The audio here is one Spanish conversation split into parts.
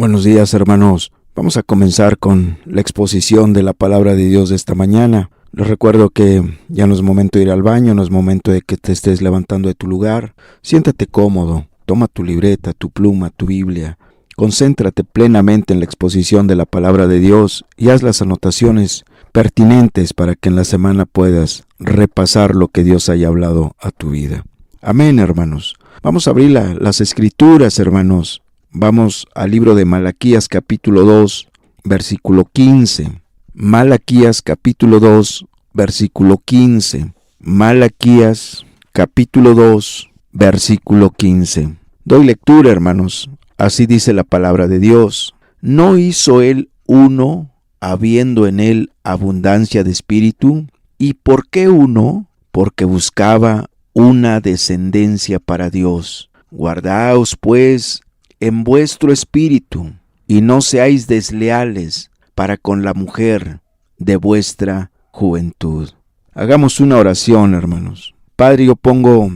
Buenos días, hermanos. Vamos a comenzar con la exposición de la palabra de Dios de esta mañana. Les recuerdo que ya no es momento de ir al baño, no es momento de que te estés levantando de tu lugar. Siéntate cómodo, toma tu libreta, tu pluma, tu Biblia. Concéntrate plenamente en la exposición de la palabra de Dios y haz las anotaciones pertinentes para que en la semana puedas repasar lo que Dios haya hablado a tu vida. Amén, hermanos. Vamos a abrir las escrituras, hermanos. Vamos al libro de Malaquías capítulo 2, versículo 15. Malaquías capítulo 2, versículo 15. Malaquías capítulo 2, versículo 15. Doy lectura, hermanos. Así dice la palabra de Dios. ¿No hizo él uno, habiendo en él abundancia de espíritu? ¿Y por qué uno? Porque buscaba una descendencia para Dios. Guardaos, pues, en vuestro espíritu, y no seáis desleales para con la mujer de vuestra juventud. Hagamos una oración, hermanos. Padre, yo pongo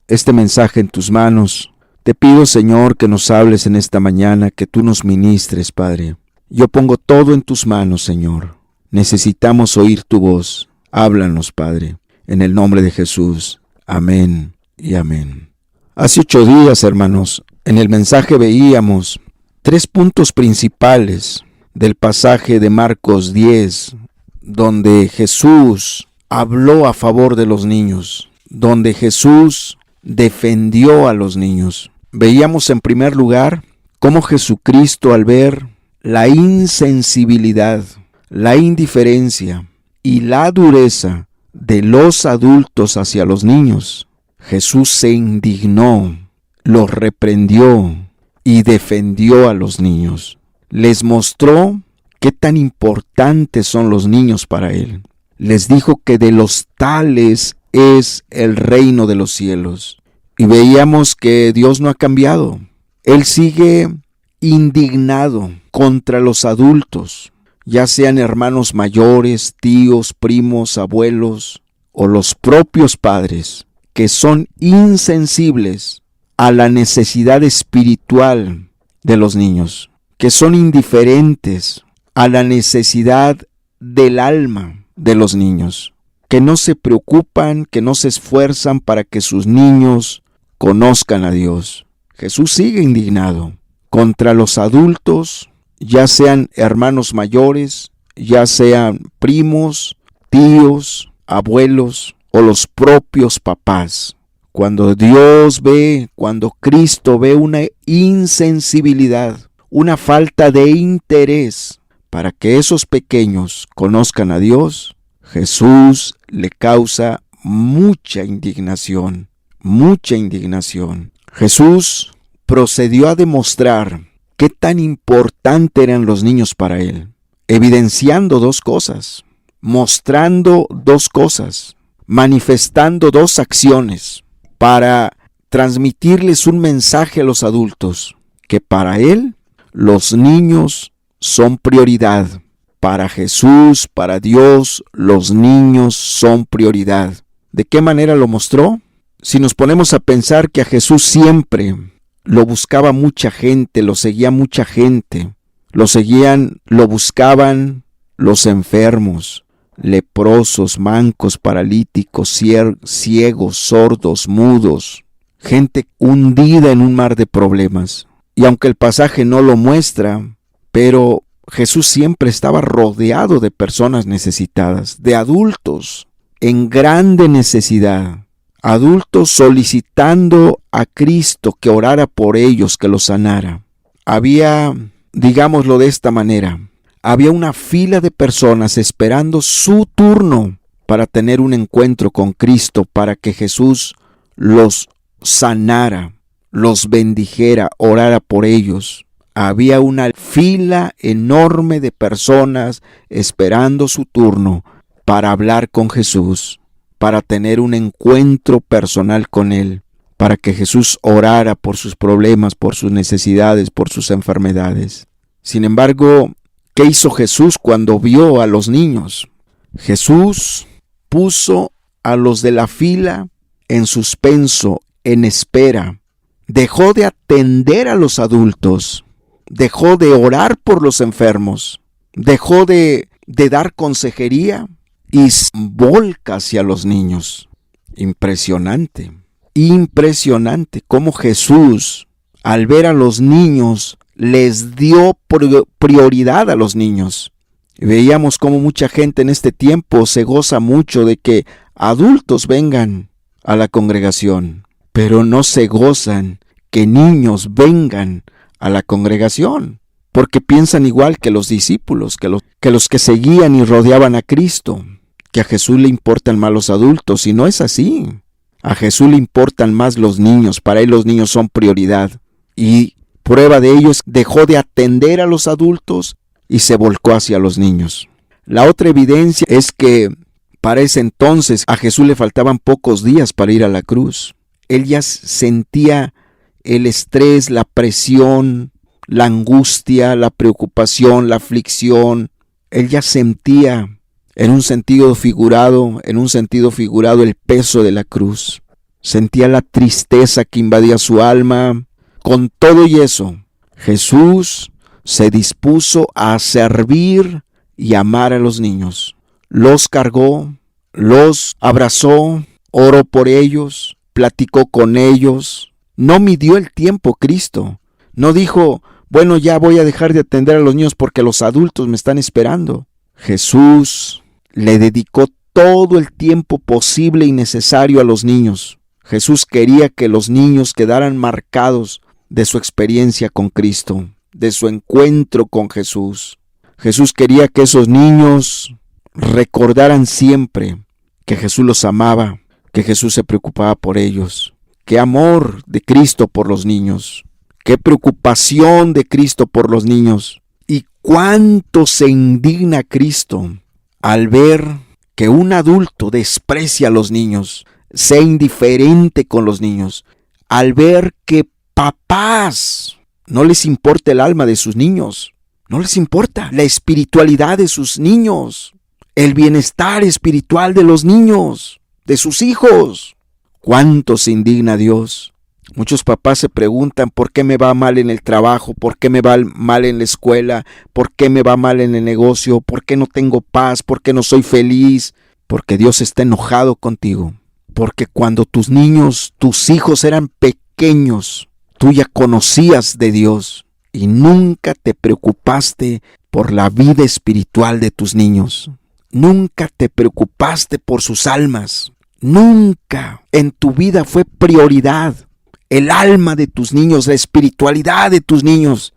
este mensaje en tus manos. Te pido, Señor, que nos hables en esta mañana, que tú nos ministres, Padre. Yo pongo todo en tus manos, Señor. Necesitamos oír tu voz. Háblanos, Padre, en el nombre de Jesús. Amén y amén. Hace 8 días, hermanos, en el mensaje veíamos 3 puntos principales del pasaje de Marcos 10, donde Jesús habló a favor de los niños, donde Jesús defendió a los niños. Veíamos en primer lugar cómo Jesucristo, al ver la insensibilidad, la indiferencia y la dureza de los adultos hacia los niños, Jesús se indignó, los reprendió y defendió a los niños. Les mostró qué tan importantes son los niños para Él. Les dijo que de los tales es el reino de los cielos. Y veíamos que Dios no ha cambiado. Él sigue indignado contra los adultos, ya sean hermanos mayores, tíos, primos, abuelos o los propios padres, que son insensibles a la necesidad espiritual de los niños, que son indiferentes a la necesidad del alma de los niños, que no se preocupan, que no se esfuerzan para que sus niños conozcan a Dios. Jesús sigue indignado contra los adultos, ya sean hermanos mayores, ya sean primos, tíos, abuelos o los propios papás. Cuando Cristo ve una insensibilidad, una falta de interés para que esos pequeños conozcan a Dios, Jesús le causa mucha indignación. Jesús procedió a demostrar qué tan importante eran los niños para Él, evidenciando 2 cosas, mostrando 2 cosas, manifestando 2 acciones para transmitirles un mensaje a los adultos, que para Él los niños son prioridad. Para Jesús, para Dios, los niños son prioridad. ¿De qué manera lo mostró? Si nos ponemos a pensar que a Jesús siempre lo buscaba mucha gente, lo seguía mucha gente, lo buscaban los enfermos, leprosos, mancos, paralíticos, ciegos, sordos, mudos, gente hundida en un mar de problemas. Y aunque el pasaje no lo muestra, pero Jesús siempre estaba rodeado de personas necesitadas, de adultos en grande necesidad, adultos solicitando a Cristo que orara por ellos, que los sanara. Había, digámoslo de esta manera, había una fila de personas esperando su turno para tener un encuentro con Cristo, para que Jesús los sanara, los bendijera, orara por ellos. Había una fila enorme de personas esperando su turno para hablar con Jesús, para tener un encuentro personal con Él, para que Jesús orara por sus problemas, por sus necesidades, por sus enfermedades. Sin embargo, ¿qué hizo Jesús cuando vio a los niños? Jesús puso a los de la fila en suspenso, en espera. Dejó de atender a los adultos dejó de orar por los enfermos, dejó de dar consejería y se volca hacia los niños. Impresionante, impresionante cómo Jesús, al ver a los niños, les dio prioridad a los niños. Veíamos cómo mucha gente en este tiempo se goza mucho de que adultos vengan a la congregación, pero no se gozan que niños vengan a la congregación, porque piensan igual que los discípulos, que los que seguían y rodeaban a Cristo, que a Jesús le importan más los adultos, y no es así. A Jesús le importan más los niños, para él los niños son prioridad. Y prueba de ello es que dejó de atender a los adultos y se volcó hacia los niños. La otra evidencia es que para ese entonces a Jesús le faltaban pocos días para ir a la cruz. Él ya sentía el estrés, la presión, la angustia, la preocupación, la aflicción. Él ya sentía en un sentido figurado el peso de la cruz. Sentía la tristeza que invadía su alma. Con todo y eso, Jesús se dispuso a servir y amar a los niños. Los cargó, los abrazó, oró por ellos, platicó con ellos. No midió el tiempo Cristo. No dijo, bueno, ya voy a dejar de atender a los niños porque los adultos me están esperando. Jesús le dedicó todo el tiempo posible y necesario a los niños. Jesús quería que los niños quedaran marcados de su experiencia con Cristo, de su encuentro con Jesús. Jesús quería que esos niños recordaran siempre que Jesús los amaba, que Jesús se preocupaba por ellos. Qué amor de Cristo por los niños, qué preocupación de Cristo por los niños, y cuánto se indigna Cristo al ver que un adulto desprecia a los niños, sea indiferente con los niños, al ver que papás no les importa el alma de sus niños, no les importa la espiritualidad de sus niños, el bienestar espiritual de los niños, de sus hijos. ¿Cuánto se indigna Dios? Muchos papás se preguntan por qué me va mal en el trabajo, por qué me va mal en la escuela, por qué me va mal en el negocio, por qué no tengo paz, por qué no soy feliz. Porque Dios está enojado contigo. Porque cuando tus niños, tus hijos eran pequeños, tú ya conocías de Dios y nunca te preocupaste por la vida espiritual de tus niños. Nunca te preocupaste por sus almas. Nunca en tu vida fue prioridad el alma de tus niños, la espiritualidad de tus niños.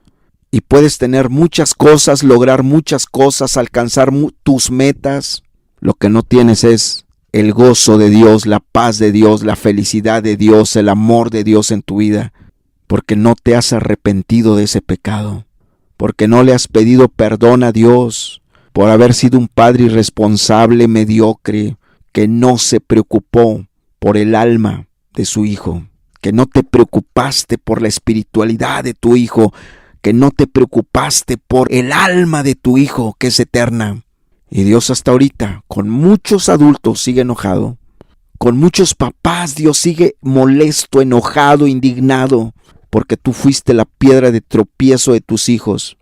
Y puedes tener muchas cosas, lograr muchas cosas, alcanzar tus metas. Lo que no tienes es el gozo de Dios, la paz de Dios, la felicidad de Dios, el amor de Dios en tu vida. Porque no te has arrepentido de ese pecado. Porque no le has pedido perdón a Dios por haber sido un padre irresponsable, mediocre, que no se preocupó por el alma de su hijo, que no te preocupaste por la espiritualidad de tu hijo, que no te preocupaste por el alma de tu hijo, que es eterna. Y Dios hasta ahorita, con muchos adultos, sigue enojado. Con muchos papás, Dios sigue molesto, enojado, indignado, porque tú fuiste la piedra de tropiezo de tus hijos.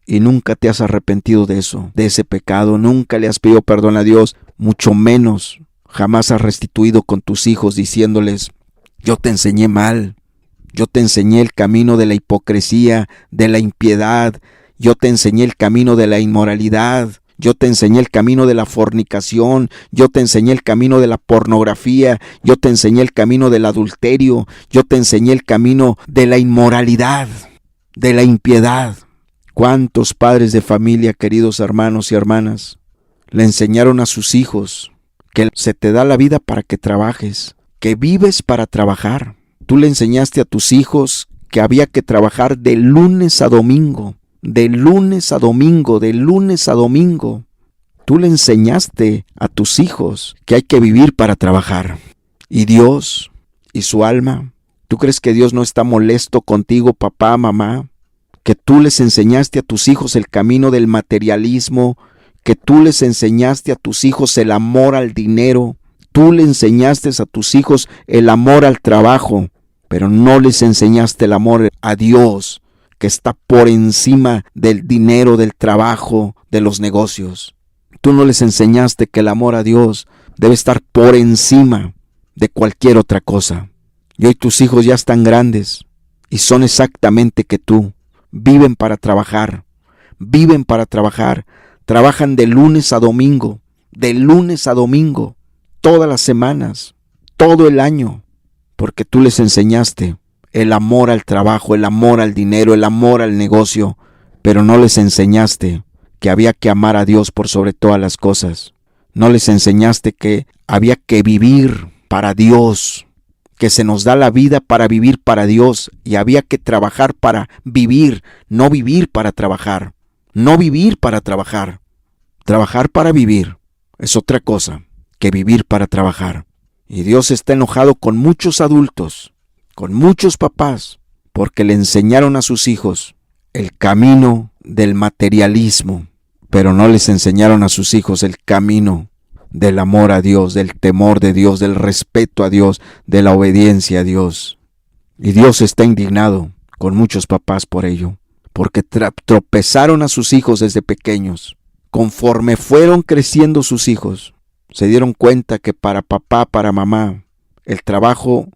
Y nunca te has arrepentido de eso, de ese pecado. Nunca le has pedido perdón a Dios, mucho menos jamás has restituido con tus hijos diciéndoles, yo te enseñé mal, yo te enseñé el camino de la hipocresía, de la impiedad, yo te enseñé el camino de la inmoralidad, yo te enseñé el camino de la fornicación, yo te enseñé el camino de la pornografía, yo te enseñé el camino del adulterio, yo te enseñé el camino de la inmoralidad, de la impiedad. ¿Cuántos padres de familia, queridos hermanos y hermanas, le enseñaron a sus hijos que se te da la vida para que trabajes, que vives para trabajar? Tú le enseñaste a tus hijos que había que trabajar de lunes a domingo, de lunes a domingo, de lunes a domingo. Tú le enseñaste a tus hijos que hay que vivir para trabajar. ¿Y Dios y su alma? ¿Tú crees que Dios no está molesto contigo, papá, mamá? Que tú les enseñaste a tus hijos el camino del materialismo, que tú les enseñaste a tus hijos el amor al dinero, tú le enseñaste a tus hijos el amor al trabajo, pero no les enseñaste el amor a Dios, que está por encima del dinero, del trabajo, de los negocios. Tú no les enseñaste que el amor a Dios debe estar por encima de cualquier otra cosa. Y hoy tus hijos ya están grandes y son exactamente que tú. Viven para trabajar, trabajan de lunes a domingo, todas las semanas, todo el año, porque tú les enseñaste el amor al trabajo, el amor al dinero, el amor al negocio, pero no les enseñaste que había que amar a Dios por sobre todas las cosas. No les enseñaste que había que vivir para Dios, que se nos da la vida para vivir para Dios y había que trabajar para vivir, no vivir para trabajar, no vivir para trabajar. Trabajar para vivir es otra cosa que vivir para trabajar. Y Dios está enojado con muchos adultos, con muchos papás, porque le enseñaron a sus hijos el camino del materialismo, pero no les enseñaron a sus hijos el camino del amor a Dios, del temor de Dios, del respeto a Dios, de la obediencia a Dios. Y Dios está indignado con muchos papás por ello, porque tropezaron a sus hijos desde pequeños. Conforme fueron creciendo sus hijos, se dieron cuenta que para papá, para mamá, el trabajo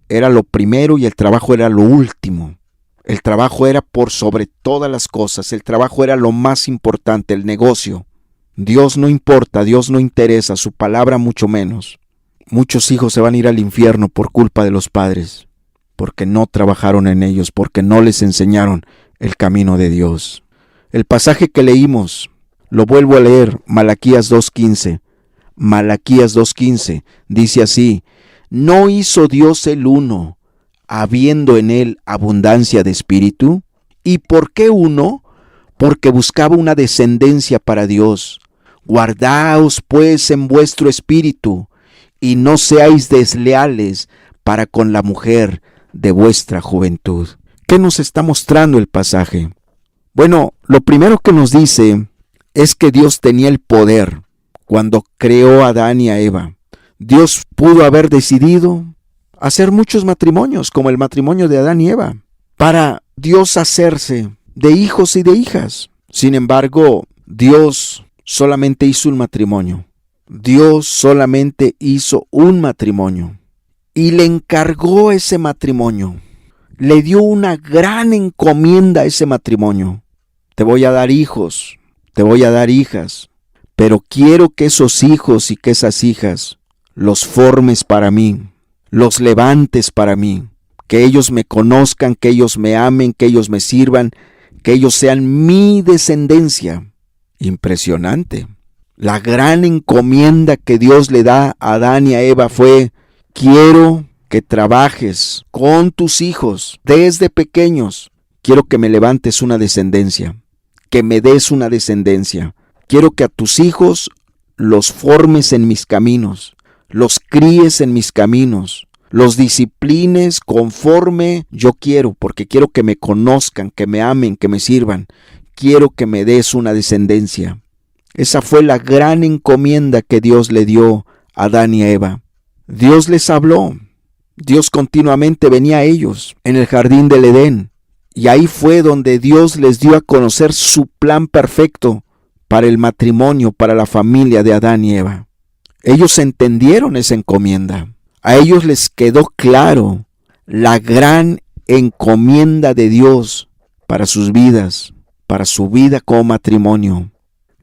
era lo primero y el trabajo era lo último. El trabajo era por sobre todas las cosas, el trabajo era lo más importante, el negocio. Dios no importa, Dios no interesa, su palabra mucho menos. Muchos hijos se van a ir al infierno por culpa de los padres, porque no trabajaron en ellos, porque no les enseñaron el camino de Dios. El pasaje que leímos, lo vuelvo a leer, Malaquías 2:15. Malaquías 2:15 dice así: ¿no hizo Dios el uno, habiendo en él abundancia de espíritu? ¿Y por qué uno? Porque buscaba una descendencia para Dios. Guardaos pues en vuestro espíritu, y no seáis desleales para con la mujer de vuestra juventud. ¿Qué nos está mostrando el pasaje? Bueno, lo primero que nos dice es que Dios tenía el poder cuando creó a Adán y a Eva. Dios pudo haber decidido hacer muchos matrimonios, como el matrimonio de Adán y Eva, para Dios hacerse de hijos y de hijas. Sin embargo, Dios solamente hizo un matrimonio. Dios solamente hizo un matrimonio y le encargó ese matrimonio. Le dio una gran encomienda a ese matrimonio. Te voy a dar hijos, te voy a dar hijas, pero quiero que esos hijos y que esas hijas los formes para mí, los levantes para mí, que ellos me conozcan, que ellos me amen, que ellos me sirvan, que ellos sean mi descendencia. Impresionante. La gran encomienda que Dios le da a Adán y a Eva fue: quiero que trabajes con tus hijos desde pequeños. Quiero que me levantes una descendencia, que me des una descendencia. Quiero que a tus hijos los formes en mis caminos, los críes en mis caminos, los disciplines conforme yo quiero, porque quiero que me conozcan, que me amen, que me sirvan. Quiero que me des una descendencia. Esa fue la gran encomienda que Dios le dio a Adán y a Eva. Dios les habló. Dios continuamente venía a ellos en el jardín del Edén. Y ahí fue donde Dios les dio a conocer su plan perfecto para el matrimonio, para la familia de Adán y Eva. Ellos entendieron esa encomienda. A ellos les quedó claro la gran encomienda de Dios para sus vidas, para su vida como matrimonio.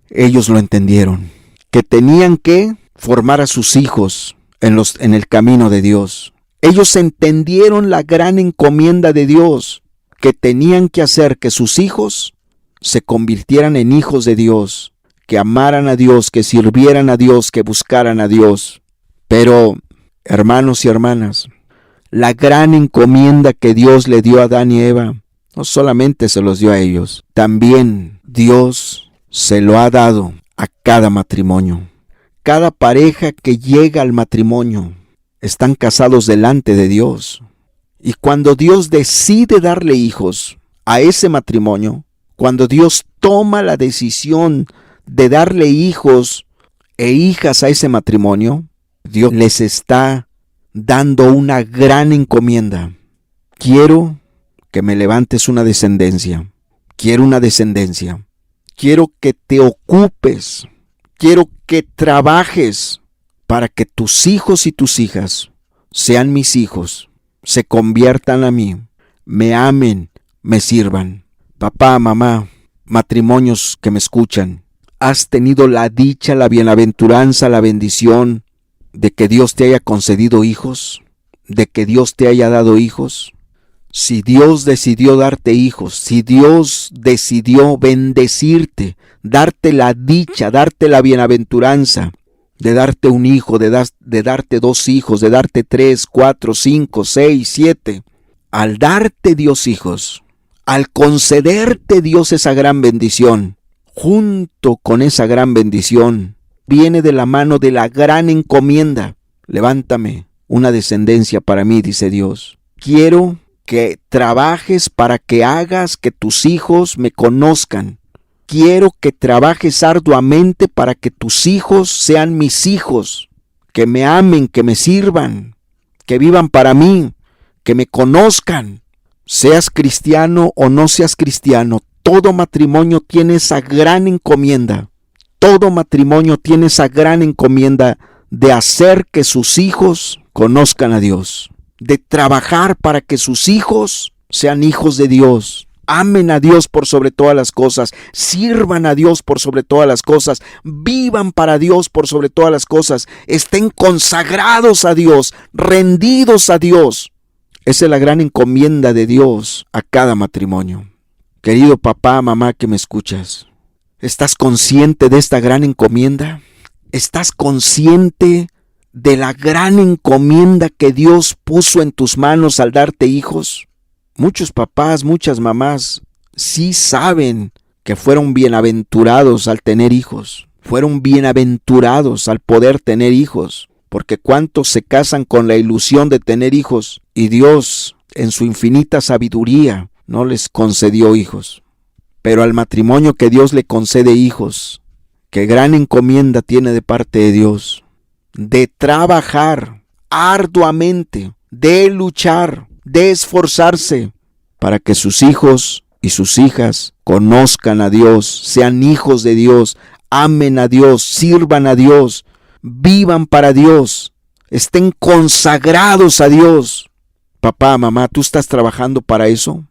Ellos lo entendieron, que tenían que formar a sus hijos en el camino de Dios. Ellos entendieron la gran encomienda de Dios, que tenían que hacer que sus hijos se convirtieran en hijos de Dios, que amaran a Dios, que sirvieran a Dios, que buscaran a Dios. Pero, hermanos y hermanas, la gran encomienda que Dios le dio a Adán y Eva, no solamente se los dio a ellos, también Dios se lo ha dado a cada matrimonio. Cada pareja que llega al matrimonio están casados delante de Dios. Y cuando Dios decide darle hijos a ese matrimonio, cuando Dios toma la decisión de darle hijos e hijas a ese matrimonio, Dios les está dando una gran encomienda. Quiero que me levantes una descendencia. Quiero una descendencia. Quiero que te ocupes. Quiero que trabajes para que tus hijos y tus hijas sean mis hijos, se conviertan a mí, me amen, me sirvan. Papá, mamá, matrimonios que me escuchan, ¿has tenido la dicha, la bienaventuranza, la bendición de que Dios te haya concedido hijos? ¿De que Dios te haya dado hijos? Si Dios decidió darte hijos, si Dios decidió bendecirte, darte la dicha, darte la bienaventuranza, de darte un hijo, de darte 2 hijos, de darte 3, 4, 5, 6, 7. Al darte Dios hijos, al concederte Dios esa gran bendición, junto con esa gran bendición, viene de la mano de la gran encomienda. Levántame una descendencia para mí, dice Dios. Quiero que trabajes para que hagas que tus hijos me conozcan. Quiero que trabajes arduamente para que tus hijos sean mis hijos, que me amen, que me sirvan, que vivan para mí, que me conozcan. Seas cristiano o no seas cristiano, todo matrimonio tiene esa gran encomienda. Todo matrimonio tiene esa gran encomienda de hacer que sus hijos conozcan a Dios, de trabajar para que sus hijos sean hijos de Dios. Amen a Dios por sobre todas las cosas, sirvan a Dios por sobre todas las cosas, vivan para Dios por sobre todas las cosas, estén consagrados a Dios, rendidos a Dios. Esa es la gran encomienda de Dios a cada matrimonio. Querido papá, mamá que me escuchas, ¿estás consciente de esta gran encomienda? ¿Estás consciente de la gran encomienda que Dios puso en tus manos al darte hijos? Muchos papás, muchas mamás sí saben que fueron bienaventurados al tener hijos. Fueron bienaventurados al poder tener hijos. Porque cuántos se casan con la ilusión de tener hijos y Dios, en su infinita sabiduría, no les concedió hijos. Pero al matrimonio que Dios le concede hijos, qué gran encomienda tiene de parte de Dios. De trabajar arduamente, de luchar, de esforzarse para que sus hijos y sus hijas conozcan a Dios, sean hijos de Dios, amen a Dios, sirvan a Dios, vivan para Dios, estén consagrados a Dios. Papá, mamá, ¿tú estás trabajando para eso?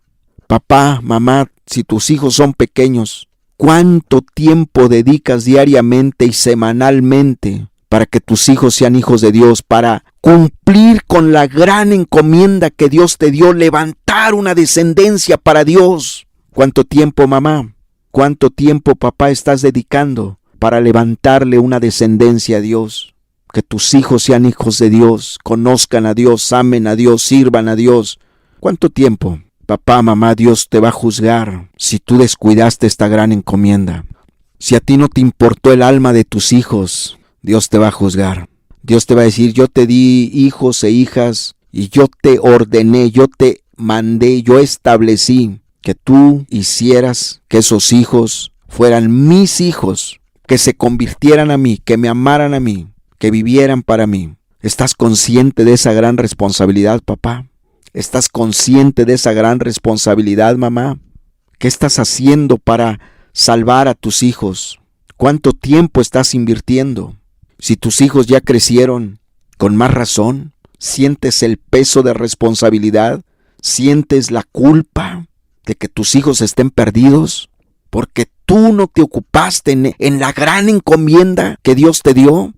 Papá, mamá, si tus hijos son pequeños, ¿cuánto tiempo dedicas diariamente y semanalmente para que tus hijos sean hijos de Dios, para cumplir con la gran encomienda que Dios te dio, levantar una descendencia para Dios? ¿Cuánto tiempo, mamá? ¿Cuánto tiempo, papá, estás dedicando para levantarle una descendencia a Dios? Que tus hijos sean hijos de Dios, conozcan a Dios, amen a Dios, sirvan a Dios. ¿Cuánto tiempo? Papá, mamá, Dios te va a juzgar si tú descuidaste esta gran encomienda. Si a ti no te importó el alma de tus hijos, Dios te va a juzgar. Dios te va a decir, yo te di hijos e hijas y yo te ordené, yo te mandé, yo establecí que tú hicieras que esos hijos fueran mis hijos, que se convirtieran a mí, que me amaran a mí, que vivieran para mí. ¿Estás consciente de esa gran responsabilidad, papá? ¿Estás consciente de esa gran responsabilidad, mamá? ¿Qué estás haciendo para salvar a tus hijos? ¿Cuánto tiempo estás invirtiendo? Si tus hijos ya crecieron, con más razón, ¿sientes el peso de responsabilidad? ¿Sientes la culpa de que tus hijos estén perdidos? Porque tú no te ocupaste en la gran encomienda que Dios te dio.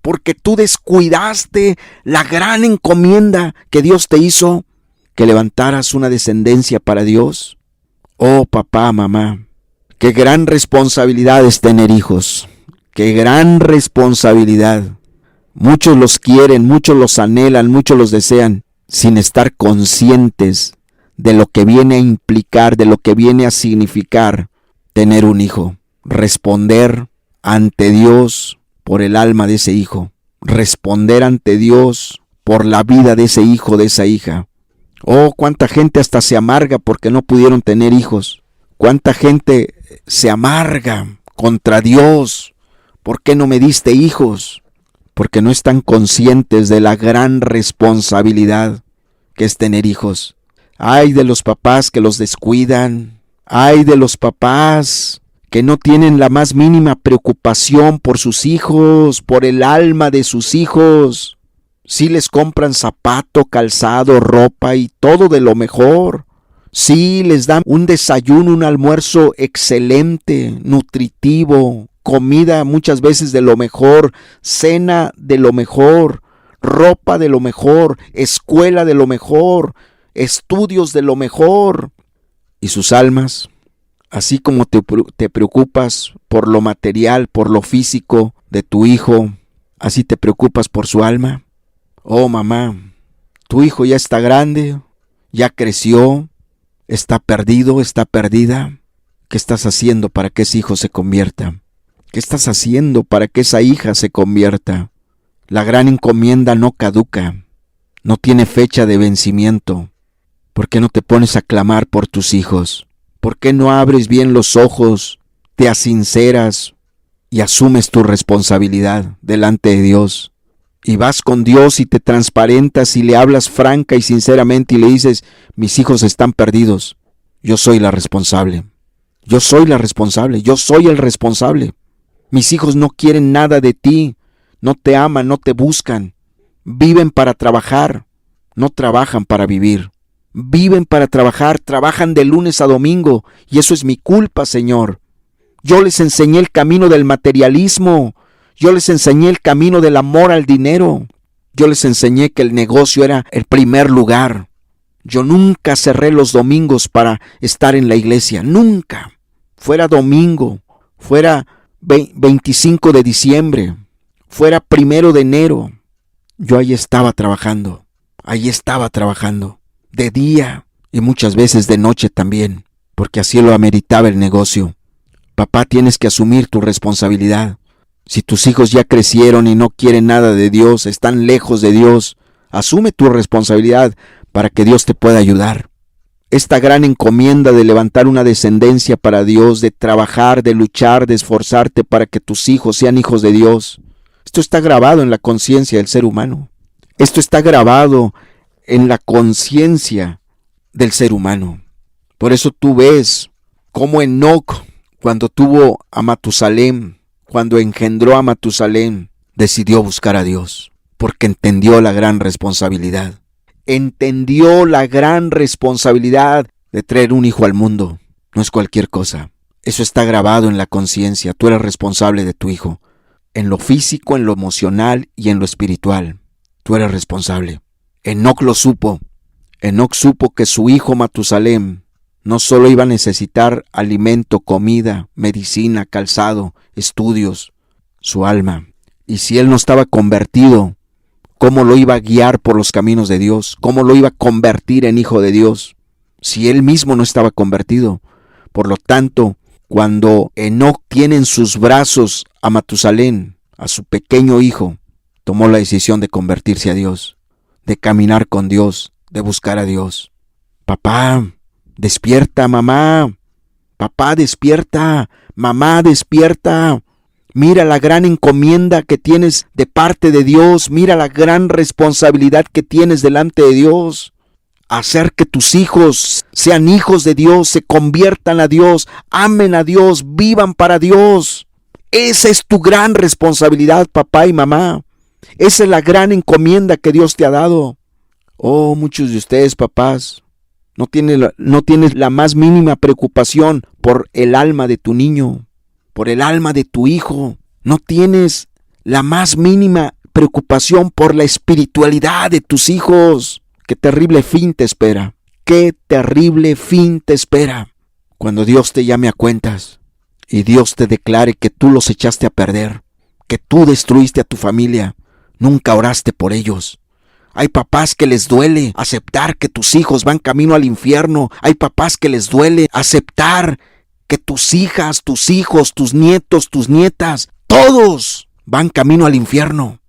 Porque tú descuidaste la gran encomienda que Dios te hizo, que levantaras una descendencia para Dios. Oh, papá, mamá, qué gran responsabilidad es tener hijos. Qué gran responsabilidad. Muchos los quieren, muchos los anhelan, muchos los desean, sin estar conscientes de lo que viene a implicar, de lo que viene a significar tener un hijo. Responder ante Dios por el alma de ese hijo. Responder ante Dios por la vida de ese hijo, de esa hija. Oh, cuánta gente hasta se amarga porque no pudieron tener hijos. Cuánta gente se amarga contra Dios. ¿Por qué no me diste hijos? Porque no están conscientes de la gran responsabilidad que es tener hijos. Ay de los papás que los descuidan. Ay de los papás que no tienen la más mínima preocupación por sus hijos, por el alma de sus hijos. Sí les compran zapato, calzado, ropa y todo de lo mejor. Sí les dan un desayuno, un almuerzo excelente, nutritivo, comida muchas veces de lo mejor, cena de lo mejor, ropa de lo mejor, escuela de lo mejor, estudios de lo mejor. Y sus almas, así como te preocupas por lo material, por lo físico de tu hijo, así te preocupas por su alma. Oh mamá, tu hijo ya está grande, ya creció, está perdido, está perdida. ¿Qué estás haciendo para que ese hijo se convierta? ¿Qué estás haciendo para que esa hija se convierta? La gran encomienda no caduca, no tiene fecha de vencimiento. ¿Por qué no te pones a clamar por tus hijos? ¿Por qué no abres bien los ojos, te asinceras y asumes tu responsabilidad delante de Dios? Y vas con Dios y te transparentas y le hablas franca y sinceramente y le dices, mis hijos están perdidos, yo soy la responsable. Yo soy la responsable, yo soy el responsable. Mis hijos no quieren nada de ti, no te aman, no te buscan. Viven para trabajar, no trabajan para vivir. Viven para trabajar, trabajan de lunes a domingo, y eso es mi culpa, Señor. Yo les enseñé el camino del materialismo, yo les enseñé el camino del amor al dinero, yo les enseñé que el negocio era el primer lugar. Yo nunca cerré los domingos para estar en la iglesia, nunca. Fuera domingo, fuera 25 de diciembre, fuera 1 de enero, yo ahí estaba trabajando, de día y muchas veces de noche también, porque así lo ameritaba el negocio. Papá, tienes que asumir tu responsabilidad. Si tus hijos ya crecieron y no quieren nada de Dios, están lejos de Dios, asume tu responsabilidad para que Dios te pueda ayudar. Esta gran encomienda de levantar una descendencia para Dios, de trabajar, de luchar, de esforzarte para que tus hijos sean hijos de Dios. Esto está grabado en la conciencia del ser humano. Esto está grabado en la conciencia del ser humano. Por eso tú ves cómo Enoc, cuando tuvo a Matusalén, cuando engendró a Matusalén, decidió buscar a Dios, porque entendió la gran responsabilidad. Entendió la gran responsabilidad de traer un hijo al mundo. No es cualquier cosa. Eso está grabado en la conciencia. Tú eres responsable de tu hijo. En lo físico, en lo emocional y en lo espiritual. Tú eres responsable. Enoc lo supo. Enoc supo que su hijo Matusalén no solo iba a necesitar alimento, comida, medicina, calzado, estudios, su alma. Y si él no estaba convertido, ¿cómo lo iba a guiar por los caminos de Dios? ¿Cómo lo iba a convertir en hijo de Dios? Si él mismo no estaba convertido. Por lo tanto, cuando Enoc tiene en sus brazos a Matusalén, a su pequeño hijo, tomó la decisión de convertirse a Dios, de caminar con Dios, de buscar a Dios. Papá, despierta, mamá. Papá, despierta. Mamá, despierta. Mira la gran encomienda que tienes de parte de Dios. Mira la gran responsabilidad que tienes delante de Dios. Hacer que tus hijos sean hijos de Dios, se conviertan a Dios, amen a Dios, vivan para Dios. Esa es tu gran responsabilidad, papá y mamá. Esa es la gran encomienda que Dios te ha dado. Oh, muchos de ustedes, papás, no tienes la más mínima preocupación por el alma de tu niño, por el alma de tu hijo. No tienes la más mínima preocupación por la espiritualidad de tus hijos. Qué terrible fin te espera. Qué terrible fin te espera cuando Dios te llame a cuentas y Dios te declare que tú los echaste a perder, que tú destruiste a tu familia, nunca oraste por ellos. Hay papás que les duele aceptar que tus hijos van camino al infierno. Hay papás que les duele aceptar que tus hijas, tus hijos, tus nietos, tus nietas, todos van camino al infierno.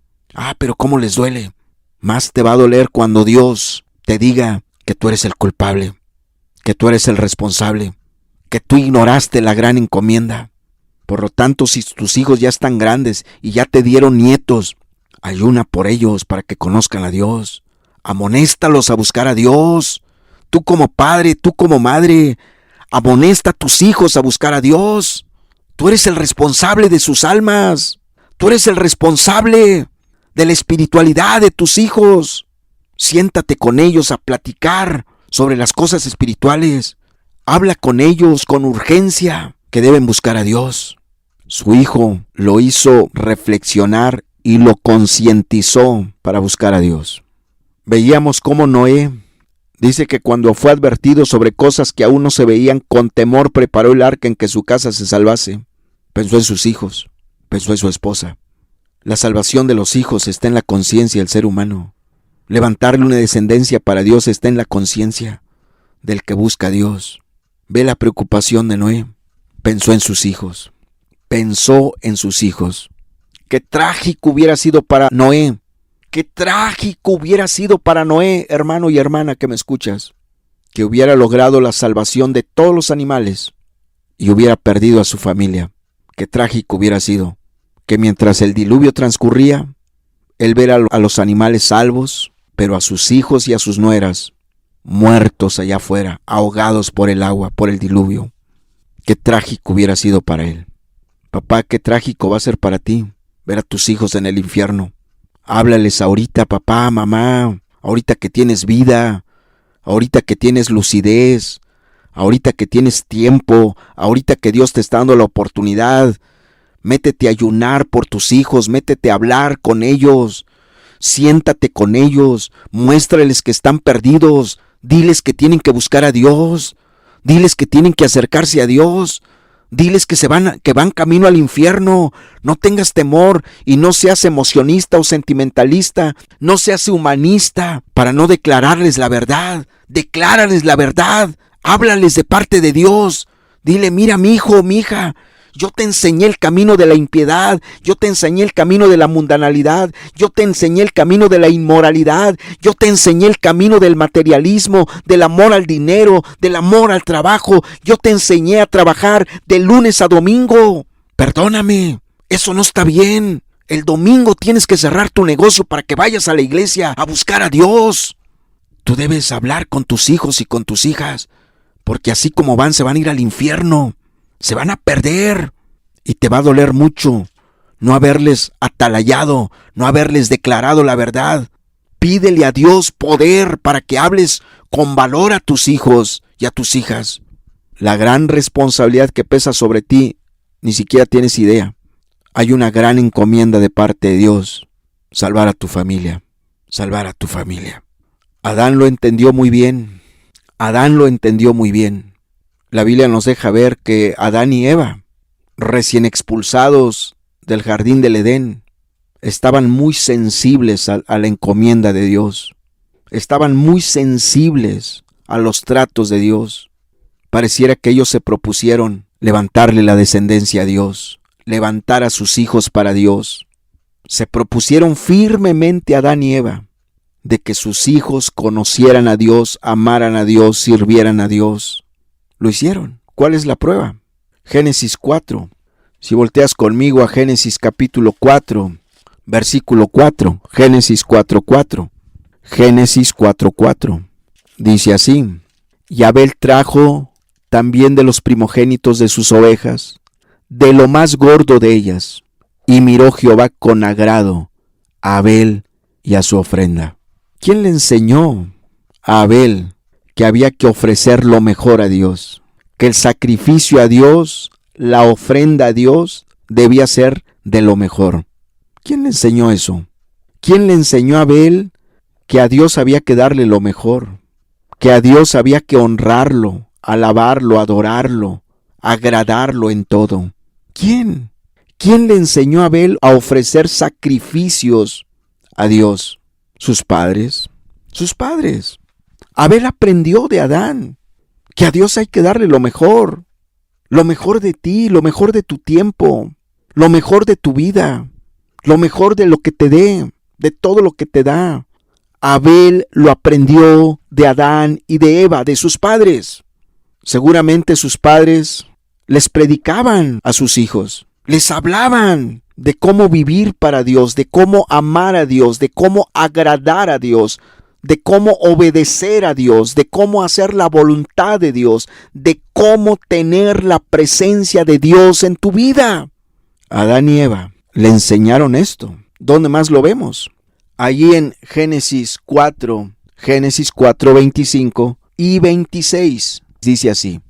Pero ¿cómo les duele? Más te va a doler cuando Dios te diga que tú eres el culpable, que tú eres el responsable, que tú ignoraste la gran encomienda. Por lo tanto, si tus hijos ya están grandes y ya te dieron nietos, ayuna por ellos para que conozcan a Dios. Amonéstalos a buscar a Dios. Tú como padre, tú como madre, amonesta a tus hijos a buscar a Dios. Tú eres el responsable de sus almas. Tú eres el responsable de la espiritualidad de tus hijos. Siéntate con ellos a platicar sobre las cosas espirituales. Habla con ellos con urgencia que deben buscar a Dios. Su hijo lo hizo reflexionar y lo concientizó para buscar a Dios. Veíamos cómo Noé dice que cuando fue advertido sobre cosas que aún no se veían, con temor preparó el arca en que su casa se salvase. Pensó en sus hijos, pensó en su esposa. La salvación de los hijos está en la conciencia del ser humano. Levantarle una descendencia para Dios está en la conciencia del que busca a Dios. Ve la preocupación de Noé. Pensó en sus hijos. Pensó en sus hijos. Qué trágico hubiera sido para Noé. Qué trágico hubiera sido para Noé, hermano y hermana que me escuchas, que hubiera logrado la salvación de todos los animales y hubiera perdido a su familia. Qué trágico hubiera sido que mientras el diluvio transcurría, él viera a los animales salvos, pero a sus hijos y a sus nueras muertos allá afuera, ahogados por el agua, por el diluvio. Qué trágico hubiera sido para él. Papá, qué trágico va a ser para ti ver a tus hijos en el infierno. Háblales ahorita, papá, mamá, ahorita que tienes vida, ahorita que tienes lucidez, ahorita que tienes tiempo, ahorita que Dios te está dando la oportunidad. Métete a ayunar por tus hijos, métete a hablar con ellos, siéntate con ellos, muéstrales que están perdidos, diles que tienen que buscar a Dios, diles que tienen que acercarse a Dios. Diles que van camino al infierno. No tengas temor y no seas emocionista o sentimentalista. No seas humanista para no declararles la verdad. Declárales la verdad. Háblales de parte de Dios. Dile, mira, mi hijo, mi hija, yo te enseñé el camino de la impiedad, yo te enseñé el camino de la mundanalidad, yo te enseñé el camino de la inmoralidad, yo te enseñé el camino del materialismo, del amor al dinero, del amor al trabajo, yo te enseñé a trabajar de lunes a domingo. Perdóname, eso no está bien. El domingo tienes que cerrar tu negocio para que vayas a la iglesia a buscar a Dios. Tú debes hablar con tus hijos y con tus hijas, porque así como van, se van a ir al infierno. Se van a perder y te va a doler mucho no haberles atalayado, no haberles declarado la verdad. Pídele a Dios poder para que hables con valor a tus hijos y a tus hijas. La gran responsabilidad que pesa sobre ti, ni siquiera tienes idea. Hay una gran encomienda de parte de Dios: salvar a tu familia, salvar a tu familia. Adán lo entendió muy bien. Adán lo entendió muy bien. La Biblia nos deja ver que Adán y Eva, recién expulsados del jardín del Edén, estaban muy sensibles a la encomienda de Dios. Estaban muy sensibles a los tratos de Dios. Pareciera que ellos se propusieron levantarle la descendencia a Dios, levantar a sus hijos para Dios. Se propusieron firmemente Adán y Eva de que sus hijos conocieran a Dios, amaran a Dios, sirvieran a Dios. Lo hicieron. ¿Cuál es la prueba? Génesis 4. Si volteas conmigo a Génesis capítulo 4, versículo 4. Génesis 4:4. Génesis 4:4. Dice así: y Abel trajo también de los primogénitos de sus ovejas, de lo más gordo de ellas, y miró Jehová con agrado a Abel y a su ofrenda. ¿Quién le enseñó a Abel que había que ofrecer lo mejor a Dios? Que el sacrificio a Dios, la ofrenda a Dios, debía ser de lo mejor. ¿Quién le enseñó eso? ¿Quién le enseñó a Abel que a Dios había que darle lo mejor? Que a Dios había que honrarlo, alabarlo, adorarlo, agradarlo en todo. ¿Quién? ¿Quién le enseñó a Abel a ofrecer sacrificios a Dios? Sus padres. Sus padres. Abel aprendió de Adán que a Dios hay que darle lo mejor de ti, lo mejor de tu tiempo, lo mejor de tu vida, lo mejor de lo que te dé, de todo lo que te da. Abel lo aprendió de Adán y de Eva, de sus padres. Seguramente sus padres les predicaban a sus hijos, les hablaban de cómo vivir para Dios, de cómo amar a Dios, de cómo agradar a Dios, de cómo obedecer a Dios, de cómo hacer la voluntad de Dios, de cómo tener la presencia de Dios en tu vida. Adán y Eva le enseñaron esto. ¿Dónde más lo vemos? Allí en Génesis 4, 25 y 26. Dice así: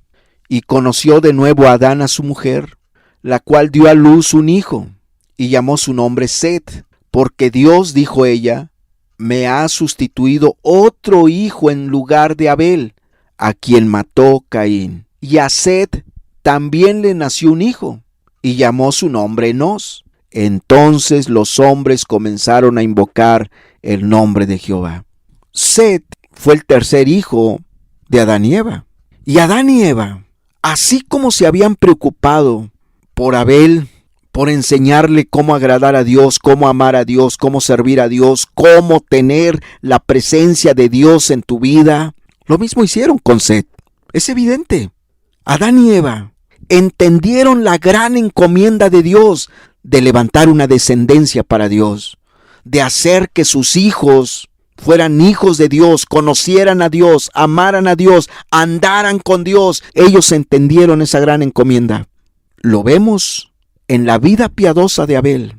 y conoció de nuevo Adán a su mujer, la cual dio a luz un hijo, y llamó su nombre Set, porque Dios, dijo ella, me ha sustituido otro hijo en lugar de Abel, a quien mató Caín. Y a Set también le nació un hijo, y llamó su nombre Enós. Entonces los hombres comenzaron a invocar el nombre de Jehová. Set fue el tercer hijo de Adán y Eva. Y Adán y Eva, así como se habían preocupado por Abel, por enseñarle cómo agradar a Dios, cómo amar a Dios, cómo servir a Dios, cómo tener la presencia de Dios en tu vida, lo mismo hicieron con Set. Es evidente. Adán y Eva entendieron la gran encomienda de Dios de levantar una descendencia para Dios, de hacer que sus hijos fueran hijos de Dios, conocieran a Dios, amaran a Dios, andaran con Dios. Ellos entendieron esa gran encomienda. Lo vemos en la vida piadosa de Abel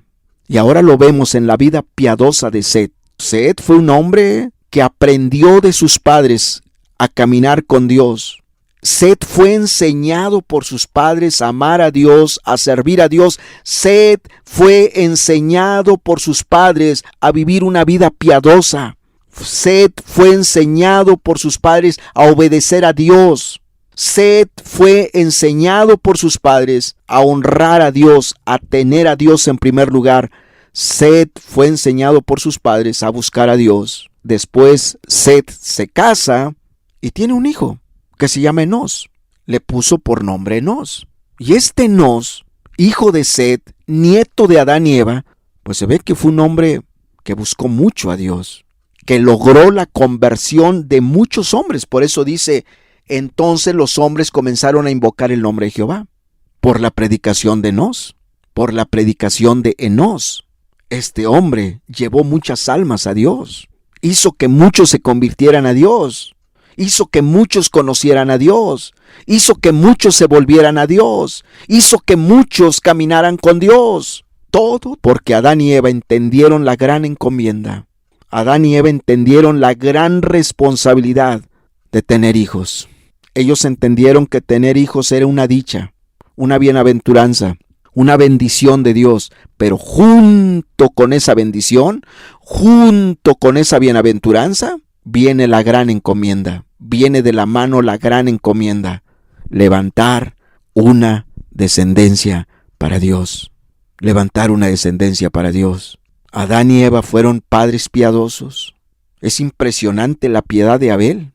y ahora lo vemos en la vida piadosa de Set. Set fue un hombre que aprendió de sus padres a caminar con Dios. Set fue enseñado por sus padres a amar a Dios, a servir a Dios. Set fue enseñado por sus padres a vivir una vida piadosa. Set fue enseñado por sus padres a obedecer a Dios. Set fue enseñado por sus padres a honrar a Dios, a tener a Dios en primer lugar. Set fue enseñado por sus padres a buscar a Dios. Después Set se casa y tiene un hijo que se llama Enós. Le puso por nombre Enós. Y este Enós, hijo de Set, nieto de Adán y Eva, pues se ve que fue un hombre que buscó mucho a Dios, que logró la conversión de muchos hombres. Por eso dice, entonces los hombres comenzaron a invocar el nombre de Jehová, por la predicación de Enós, por la predicación de Enós. Este hombre llevó muchas almas a Dios, hizo que muchos se convirtieran a Dios, hizo que muchos conocieran a Dios, hizo que muchos se volvieran a Dios, hizo que muchos caminaran con Dios. Todo porque Adán y Eva entendieron la gran encomienda. Adán y Eva entendieron la gran responsabilidad de tener hijos. Ellos entendieron que tener hijos era una dicha, una bienaventuranza, una bendición de Dios, pero junto con esa bendición, junto con esa bienaventuranza, viene la gran encomienda, viene de la mano la gran encomienda, levantar una descendencia para Dios, levantar una descendencia para Dios. Adán y Eva fueron padres piadosos. Es impresionante la piedad de Abel,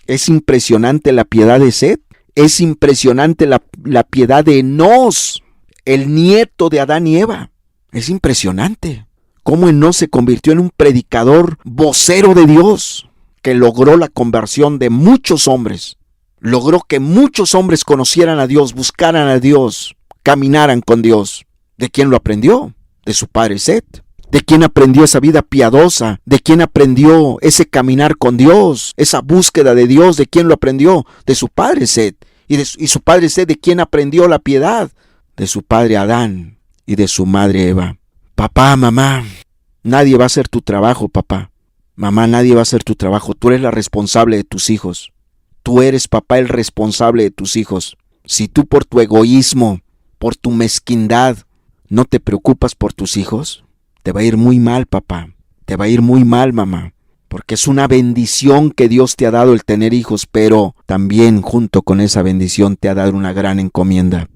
es impresionante la piedad de Set, es impresionante la piedad de Enós, el nieto de Adán y Eva. Es impresionante cómo Enós se convirtió en un predicador vocero de Dios, que logró la conversión de muchos hombres, logró que muchos hombres conocieran a Dios, buscaran a Dios, caminaran con Dios. ¿De quién lo aprendió? De su padre Set. ¿De quién aprendió esa vida piadosa? ¿De quién aprendió ese caminar con Dios? Esa búsqueda de Dios, ¿de quién lo aprendió? De su padre Set. ¿Y su padre Set de quién aprendió la piedad? De su padre Adán y de su madre Eva. Papá, mamá, nadie va a hacer tu trabajo, papá. Mamá, nadie va a hacer tu trabajo. Tú eres la responsable de tus hijos. Tú eres, papá, el responsable de tus hijos. Si tú por tu egoísmo, por tu mezquindad, no te preocupas por tus hijos, te va a ir muy mal, papá. Te va a ir muy mal, mamá. Porque es una bendición que Dios te ha dado el tener hijos, pero también junto con esa bendición te ha dado una gran encomienda.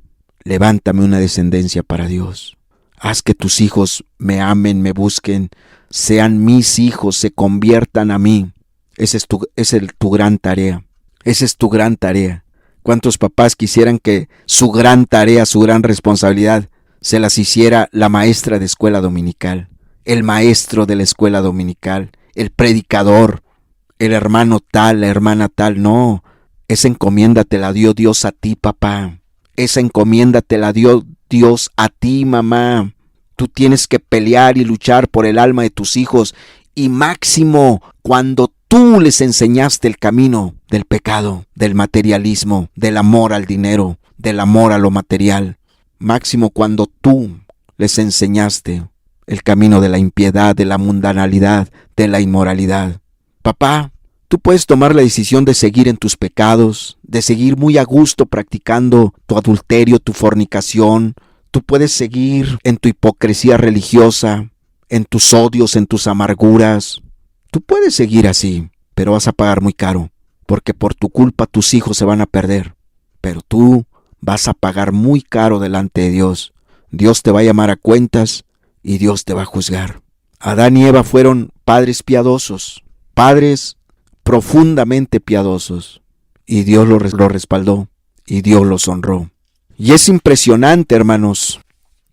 Levántame una descendencia para Dios. Haz que tus hijos me amen, me busquen, sean mis hijos, se conviertan a mí. Esa es tu gran tarea. Esa es tu gran tarea. ¿Cuántos papás quisieran que su gran tarea, su gran responsabilidad, se las hiciera la maestra de escuela dominical, el maestro de la escuela dominical, el predicador, el hermano tal, la hermana tal? No, esa encomienda te la dio Dios a ti, papá. Esa encomienda te la dio Dios a ti, mamá. Tú tienes que pelear y luchar por el alma de tus hijos, y máximo cuando Tú les enseñaste el camino del pecado, del materialismo, del amor al dinero, del amor a lo material. Máximo cuando tú les enseñaste el camino de la impiedad, de la mundanalidad, de la inmoralidad. Papá, tú puedes tomar la decisión de seguir en tus pecados, de seguir muy a gusto practicando tu adulterio, tu fornicación. Tú puedes seguir en tu hipocresía religiosa, en tus odios, en tus amarguras. Tú puedes seguir así, pero vas a pagar muy caro, porque por tu culpa tus hijos se van a perder. Pero tú vas a pagar muy caro delante de Dios. Dios te va a llamar a cuentas y Dios te va a juzgar. Adán y Eva fueron padres piadosos, padres profundamente piadosos, y Dios lo respaldó y Dios los honró. Y es impresionante, hermanos,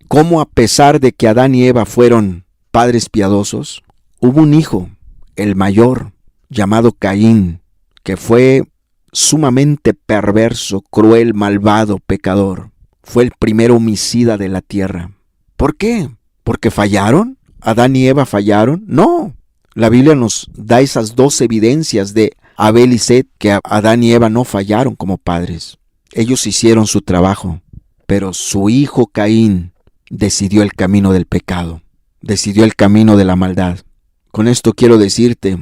cómo a pesar de que Adán y Eva fueron padres piadosos, hubo un hijo, el mayor, llamado Caín, que fue sumamente perverso, cruel, malvado, pecador. Fue el primer homicida de la tierra. ¿Por qué? ¿Porque fallaron? ¿Adán y Eva fallaron? No. La Biblia nos da esas dos evidencias de Abel y Set, que Adán y Eva no fallaron como padres. Ellos hicieron su trabajo, pero su hijo Caín decidió el camino del pecado, decidió el camino de la maldad. Con esto quiero decirte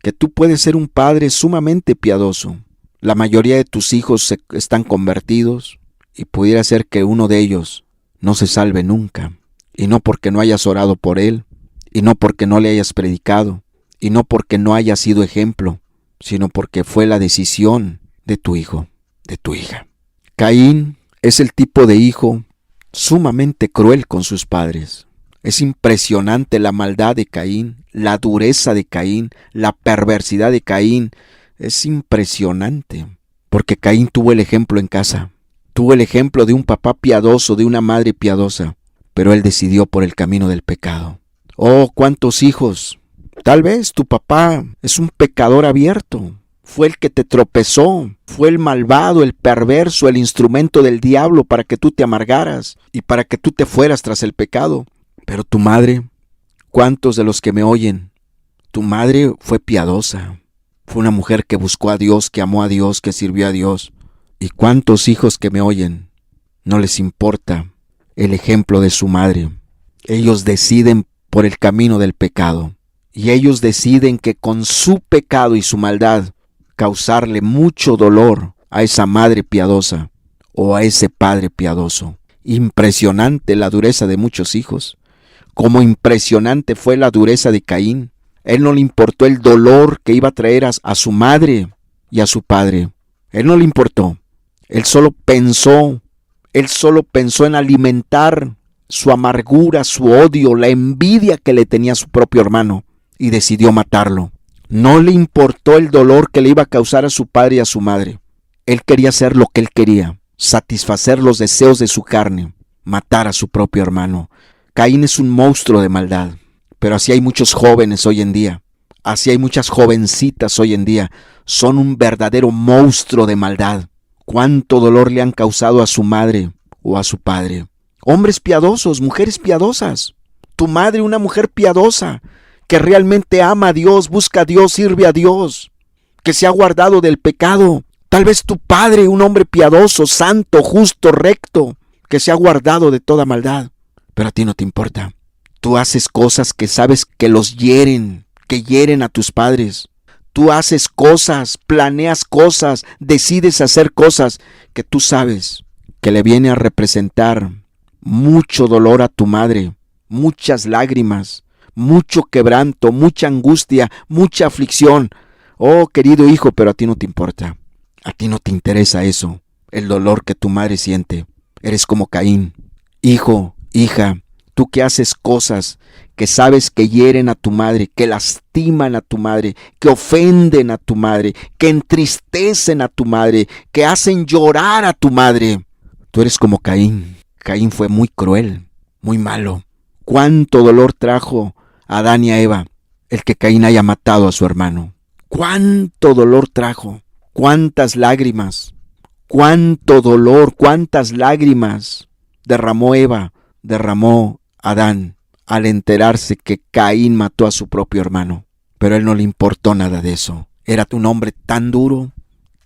que tú puedes ser un padre sumamente piadoso. La mayoría de tus hijos están convertidos y pudiera ser que uno de ellos no se salve nunca. Y no porque no hayas orado por él, y no porque no le hayas predicado, y no porque no hayas sido ejemplo, sino porque fue la decisión de tu hijo, de tu hija. Caín es el tipo de hijo sumamente cruel con sus padres. Es impresionante la maldad de Caín, la dureza de Caín, la perversidad de Caín. Es impresionante, porque Caín tuvo el ejemplo en casa. Tuvo el ejemplo de un papá piadoso, de una madre piadosa, pero él decidió por el camino del pecado. Oh, cuántos hijos. Tal vez tu papá es un pecador abierto. Fue el que te tropezó, fue el malvado, el perverso, el instrumento del diablo para que tú te amargaras y para que tú te fueras tras el pecado. Pero tu madre, ¿cuántos de los que me oyen? Tu madre fue piadosa. Fue una mujer que buscó a Dios, que amó a Dios, que sirvió a Dios. ¿Y cuántos hijos que me oyen no les importa el ejemplo de su madre? Ellos deciden por el camino del pecado. Y ellos deciden que con su pecado y su maldad causarle mucho dolor a esa madre piadosa o a ese padre piadoso. Impresionante la dureza de muchos hijos. Como impresionante fue la dureza de Caín. Él no le importó el dolor que iba a traer a su madre y a su padre. Él no le importó. Él solo pensó en alimentar su amargura, su odio, la envidia que le tenía a su propio hermano, y decidió matarlo. No le importó el dolor que le iba a causar a su padre y a su madre. Él quería hacer lo que él quería, satisfacer los deseos de su carne, matar a su propio hermano. Caín es un monstruo de maldad, pero así hay muchos jóvenes hoy en día, así hay muchas jovencitas hoy en día, son un verdadero monstruo de maldad. Cuánto dolor le han causado a su madre o a su padre. Hombres piadosos, mujeres piadosas. Tu madre, una mujer piadosa, que realmente ama a Dios, busca a Dios, sirve a Dios, que se ha guardado del pecado. Tal vez tu padre, un hombre piadoso, santo, justo, recto, que se ha guardado de toda maldad. Pero a ti no te importa. Tú haces cosas que sabes que los hieren, que hieren a tus padres. Tú haces cosas, planeas cosas, decides hacer cosas que tú sabes que le viene a representar mucho dolor a tu madre, muchas lágrimas, mucho quebranto, mucha angustia, mucha aflicción. Oh, querido hijo, pero a ti no te importa. A ti no te interesa eso, el dolor que tu madre siente. Eres como Caín. Hijo, hija, tú que haces cosas que sabes que hieren a tu madre, que lastiman a tu madre, que ofenden a tu madre, que entristecen a tu madre, que hacen llorar a tu madre. Tú eres como Caín. Caín fue muy cruel, muy malo. Cuánto dolor trajo a Adán y a Eva el que Caín haya matado a su hermano. Cuánto dolor trajo, cuántas lágrimas, cuánto dolor, cuántas lágrimas derramó Eva, derramó Adán al enterarse que Caín mató a su propio hermano. Pero a él no le importó nada de eso. Era un hombre tan duro,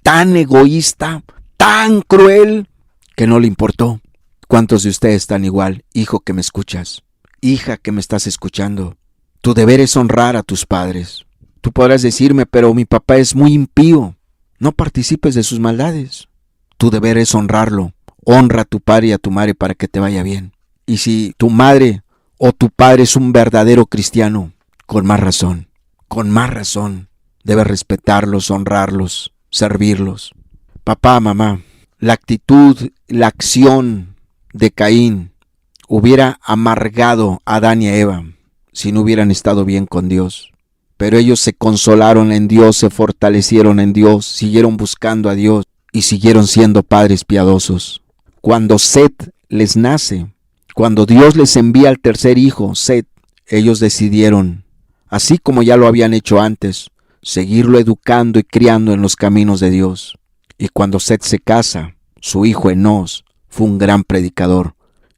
tan egoísta, tan cruel, que no le importó. ¿Cuántos de ustedes están igual, hijo que me escuchas? Hija que me estás escuchando. Tu deber es honrar a tus padres. Tú podrás decirme, pero mi papá es muy impío. No participes de sus maldades. Tu deber es honrarlo. Honra a tu padre y a tu madre para que te vaya bien. Y si tu madre o tu padre es un verdadero cristiano, con más razón, debes respetarlos, honrarlos, servirlos. Papá, mamá, la actitud, la acción de Caín hubiera amargado a Adán y a Eva si no hubieran estado bien con Dios. Pero ellos se consolaron en Dios, se fortalecieron en Dios, siguieron buscando a Dios y siguieron siendo padres piadosos. Cuando Set les nace, cuando Dios les envía al tercer hijo, Set, ellos decidieron, así como ya lo habían hecho antes, seguirlo educando y criando en los caminos de Dios. Y cuando Set se casa, su hijo Enós fue un gran predicador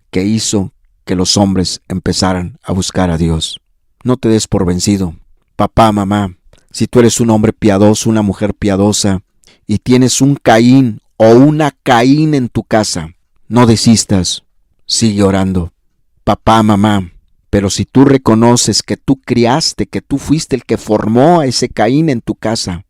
que hizo que los hombres empezaran a buscar a Dios. No te des por vencido. Papá, mamá, si tú eres un hombre piadoso, una mujer piadosa, y tienes un Caín o una Caín en tu casa, no desistas, sigue orando. Papá, mamá, pero si tú reconoces que tú criaste, que tú fuiste el que formó a ese Caín en tu casa,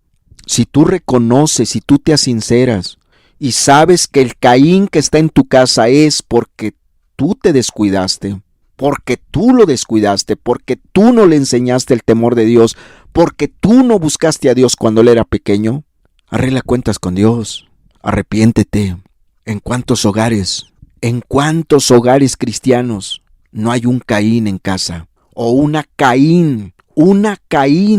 si tú reconoces, si tú te sinceras y sabes que el Caín que está en tu casa es porque tú te descuidaste, porque tú lo descuidaste, porque tú no le enseñaste el temor de Dios, porque tú no buscaste a Dios cuando él era pequeño, arregla cuentas con Dios, arrepiéntete. ¿En cuántos hogares cristianos no hay un Caín en casa? O una Caín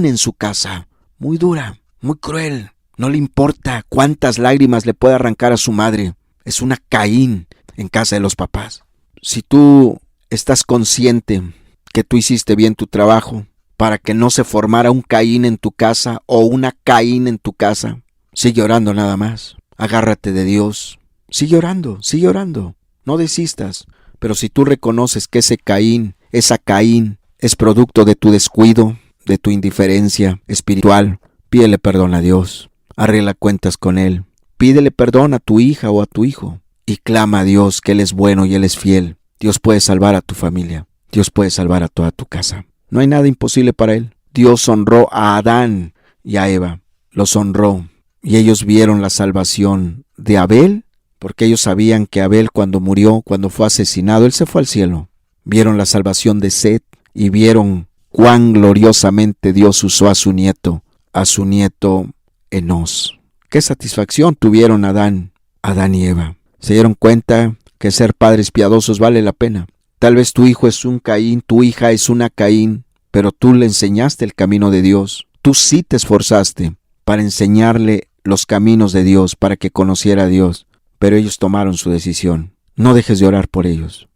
en su casa, muy dura, muy cruel. No le importa cuántas lágrimas le puede arrancar a su madre. Es una Caín en casa de los papás. Si tú estás consciente que tú hiciste bien tu trabajo para que no se formara un Caín en tu casa o una Caín en tu casa, sigue orando nada más. Agárrate de Dios. Sigue orando. No desistas. Pero si tú reconoces que esa Caín es producto de tu descuido, de tu indiferencia espiritual, pídele perdón a Dios. Arregla cuentas con Él. Pídele perdón a tu hija o a tu hijo. Y clama a Dios que Él es bueno y Él es fiel. Dios puede salvar a tu familia. Dios puede salvar a toda tu casa. No hay nada imposible para Él. Dios honró a Adán y a Eva. Los honró. Y ellos vieron la salvación de Abel, porque ellos sabían que Abel cuando murió, cuando fue asesinado, él se fue al cielo. Vieron la salvación de Set y vieron cuán gloriosamente Dios usó a su nieto Enós. Qué satisfacción tuvieron Adán y Eva. Se dieron cuenta que ser padres piadosos vale la pena. Tal vez tu hijo es un Caín, tu hija es una Caín, pero tú le enseñaste el camino de Dios. Tú sí te esforzaste para enseñarle los caminos de Dios, para que conociera a Dios, pero ellos tomaron su decisión. No dejes de orar por ellos.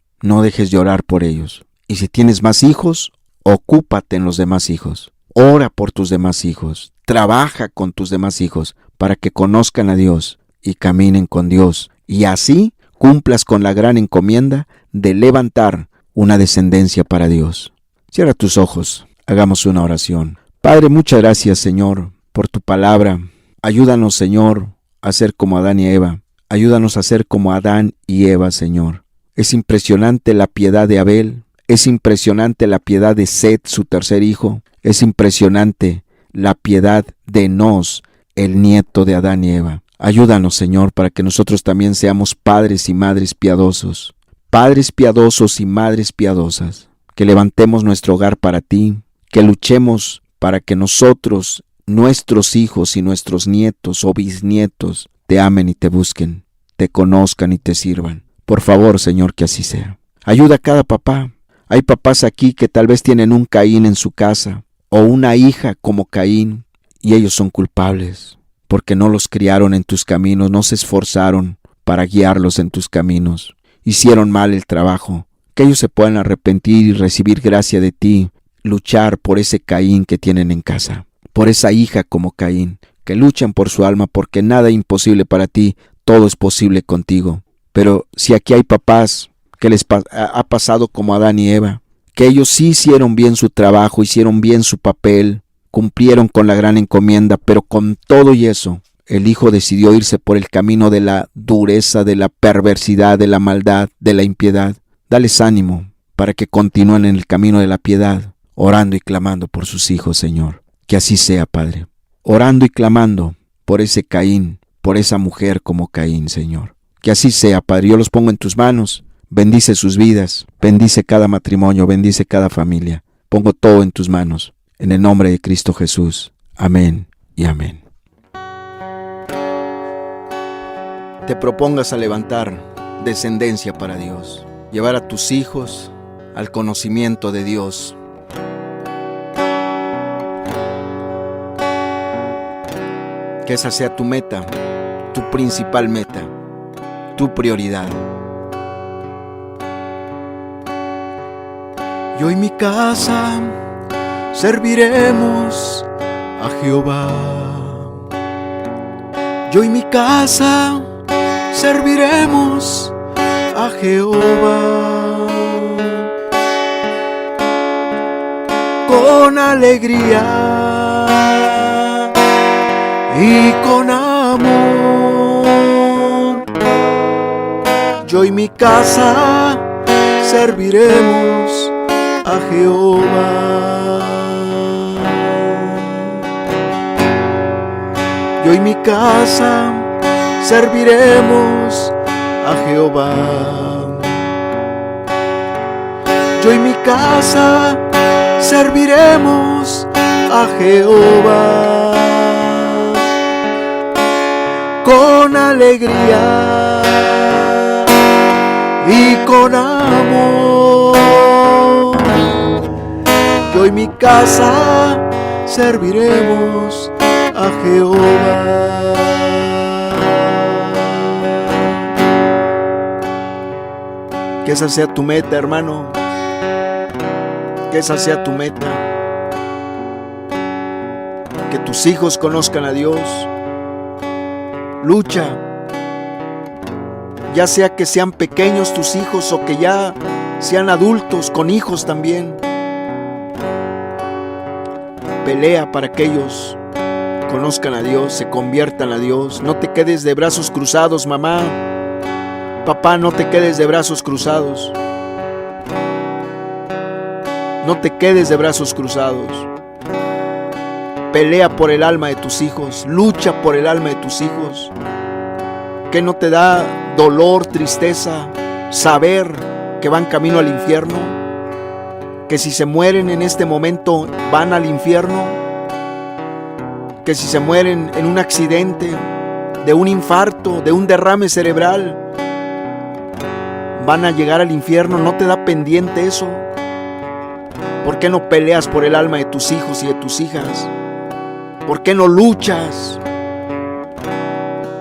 Y si tienes más hijos, ocúpate en los demás hijos. Ora por tus demás hijos. Trabaja con tus demás hijos para que conozcan a Dios y caminen con Dios. Y así cumplas con la gran encomienda de levantar una descendencia para Dios. Cierra tus ojos. Hagamos una oración. Padre, muchas gracias, Señor, por tu palabra. Ayúdanos, Señor, a ser como Adán y Eva. Ayúdanos a ser como Adán y Eva, Señor. Es impresionante la piedad de Abel. Es impresionante la piedad de Set, su tercer hijo. Es impresionante la piedad de Enós, el nieto de Adán y Eva. Ayúdanos, Señor, para que nosotros también seamos padres y madres piadosos. Padres piadosos y madres piadosas. Que levantemos nuestro hogar para ti. Que luchemos para que nosotros, nuestros hijos y nuestros nietos o bisnietos te amen y te busquen, te conozcan y te sirvan. Por favor, Señor, que así sea. Ayuda a cada papá. Hay papás aquí que tal vez tienen un Caín en su casa o una hija como Caín y ellos son culpables porque no los criaron en tus caminos, no se esforzaron para guiarlos en tus caminos. Hicieron mal el trabajo. Que ellos se puedan arrepentir y recibir gracia de ti, luchar por ese Caín que tienen en casa, por esa hija como Caín, que luchan por su alma porque nada es imposible para ti, todo es posible contigo. Pero si aquí hay papás que les ha pasado como Adán y Eva, que ellos sí hicieron bien su trabajo, hicieron bien su papel, cumplieron con la gran encomienda, pero con todo y eso, el hijo decidió irse por el camino de la dureza, de la perversidad, de la maldad, de la impiedad. Dales ánimo para que continúen en el camino de la piedad, orando y clamando por sus hijos, Señor. Que así sea, Padre. Orando y clamando por ese Caín, por esa mujer como Caín, Señor. Que así sea, Padre. Yo los pongo en tus manos. Bendice sus vidas. Bendice cada matrimonio. Bendice cada familia. Pongo todo en tus manos. En el nombre de Cristo Jesús. Amén y amén. Te propongas a levantar descendencia para Dios. Llevar a tus hijos al conocimiento de Dios. Que esa sea tu meta, tu principal meta, tu prioridad. Yo y mi casa serviremos a Jehová. Yo y mi casa serviremos a Jehová. Con alegría y con amor. Yo y mi casa serviremos a Jehová. Yo y mi casa serviremos a Jehová. Yo y mi casa serviremos a Jehová. Con alegría y con amor. Yo y mi casa serviremos a Jehová. Que esa sea tu meta, hermano. Que esa sea tu meta. Que tus hijos conozcan a Dios. Lucha. Ya sea que sean pequeños tus hijos o que ya sean adultos con hijos también. Pelea para que ellos conozcan a Dios, se conviertan a Dios. No te quedes de brazos cruzados, mamá. Papá, no te quedes de brazos cruzados. No te quedes de brazos cruzados. Pelea por el alma de tus hijos. Lucha por el alma de tus hijos. ¿Qué no te da dolor, tristeza, saber que van camino al infierno? Que si se mueren en este momento van al infierno. Que si se mueren en un accidente, de un infarto, de un derrame cerebral, van a llegar al infierno. ¿No te da pendiente eso? ¿Por qué no peleas por el alma de tus hijos y de tus hijas? ¿Por qué no luchas?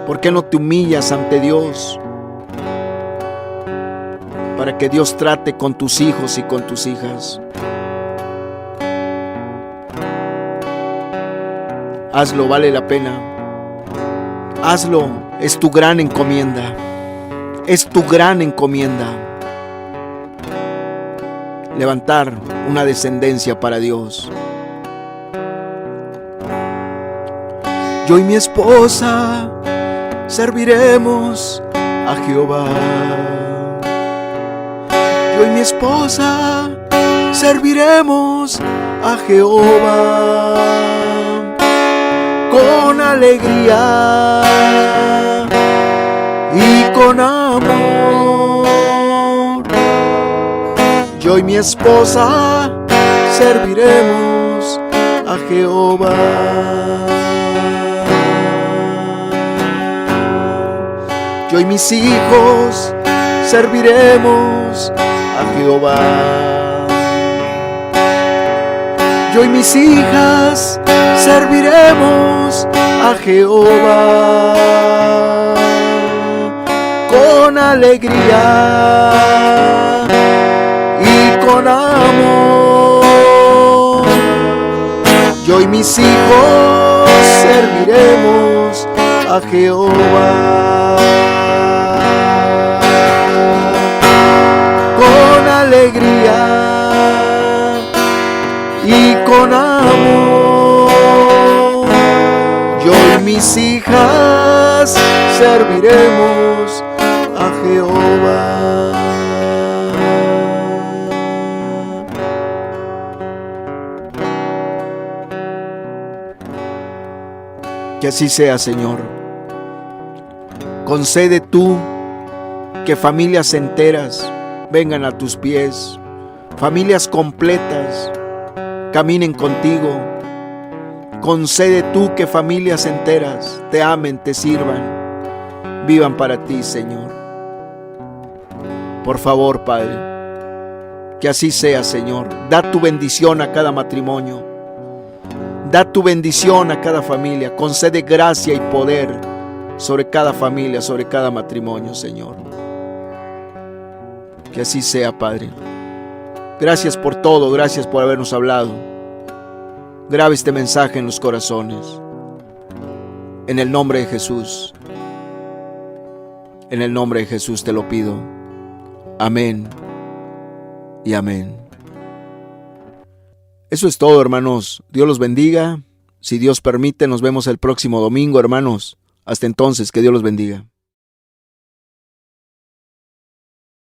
¿Por qué no te humillas ante Dios? Para que Dios trate con tus hijos y con tus hijas. Hazlo, vale la pena. Hazlo, es tu gran encomienda. Es tu gran encomienda. Levantar una descendencia para Dios. Yo y mi esposa serviremos a Jehová. Yo y mi esposa serviremos a Jehová. Con alegría y con amor. Yo y mi esposa serviremos a Jehová. Yo y mis hijos serviremos a Jehová. Yo y mis hijas serviremos a Jehová. Con alegría y con amor. Yo y mis hijos serviremos a Jehová. Con alegría y con amor. Yo y mis hijas serviremos a Jehová. Que así sea, Señor. Concede tú que familias enteras vengan a tus pies, familias completas caminen contigo. Concede tú que familias enteras te amen, te sirvan, vivan para ti, Señor. Por favor, Padre, que así sea, Señor. Da tu bendición a cada matrimonio. Da tu bendición a cada familia. Concede gracia y poder sobre cada familia, sobre cada matrimonio, Señor. Que así sea, Padre. Gracias por todo, gracias por habernos hablado. Graba este mensaje en los corazones. En el nombre de Jesús. En el nombre de Jesús te lo pido. Amén y amén. Eso es todo, hermanos. Dios los bendiga. Si Dios permite, nos vemos el próximo domingo, hermanos. Hasta entonces, que Dios los bendiga.